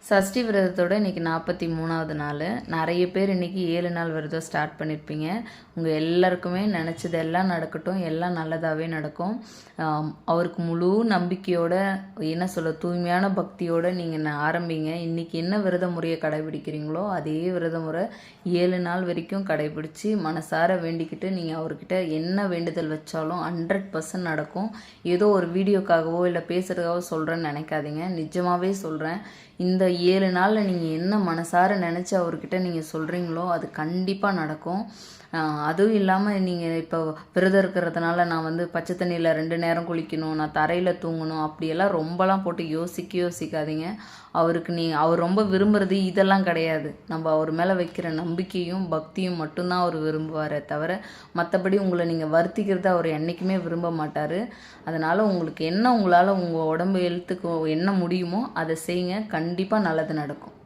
சஷ்டி விரதத்தோட இன்றைக்கி 43வது நாள். நிறைய பேர் இன்றைக்கி 7 நாள் விரதம் ஸ்டார்ட் பண்ணியிருப்பீங்க. உங்கள் எல்லாருக்குமே நினச்சது எல்லாம் நடக்கட்டும், எல்லாம் நல்லதாகவே நடக்கும். அவருக்கு முழு நம்பிக்கையோட, என்ன சொல்ல, தூய்மையான பக்தியோடு நீங்கள் ஆரம்பிங்க. இன்றைக்கி என்ன விரத முறையை கடைபிடிக்கிறீங்களோ அதே விரத முறை 7 நாள் வரைக்கும் கடைபிடிச்சி மனசார வேண்டிக்கிட்டு நீங்கள் அவர்கிட்ட என்ன வேண்டுதல் வச்சாலும் 100% நடக்கும். ஏதோ ஒரு வீடியோக்காகவோ இல்லை பேசுகிறதுக்காகவோ சொல்கிறேன்னு நினைக்காதீங்க. நிஜமாகவே சொல்கிறேன். இந்த 7 நாளில் நீங்கள் என்ன மனசார நினச்சி அவர்கிட்ட நீங்கள் சொல்கிறீங்களோ அது கண்டிப்பாக நடக்கும். அதுவும் இல்லாமல் நீங்கள் இப்போ விரதம் இருக்கிறதுனால நான் பச்சை தண்ணியில் 2 நேரம் குளிக்கணும், நான் தரையில் தூங்கணும், அப்படியெல்லாம் ரொம்பலாம் போட்டு யோசிக்காதீங்க. அவர் ரொம்ப விரும்புகிறது இதெல்லாம் கிடையாது. நம்ம அவர் மேலே வைக்கிற நம்பிக்கையும் பக்தியும் மட்டும்தான் அவர் விரும்புவாரே தவிர மற்றபடி உங்களை நீங்கள் வருத்திக்கிறது அவர் என்றைக்குமே விரும்ப மாட்டார். அதனால் உங்களுக்கு என்ன, உங்களால் உங்கள் உடம்பு ஹெல்த்துக்கு என்ன முடியுமோ அதை செய்யுங்க. கண்டிப்பாக நல்லது நடக்கும்.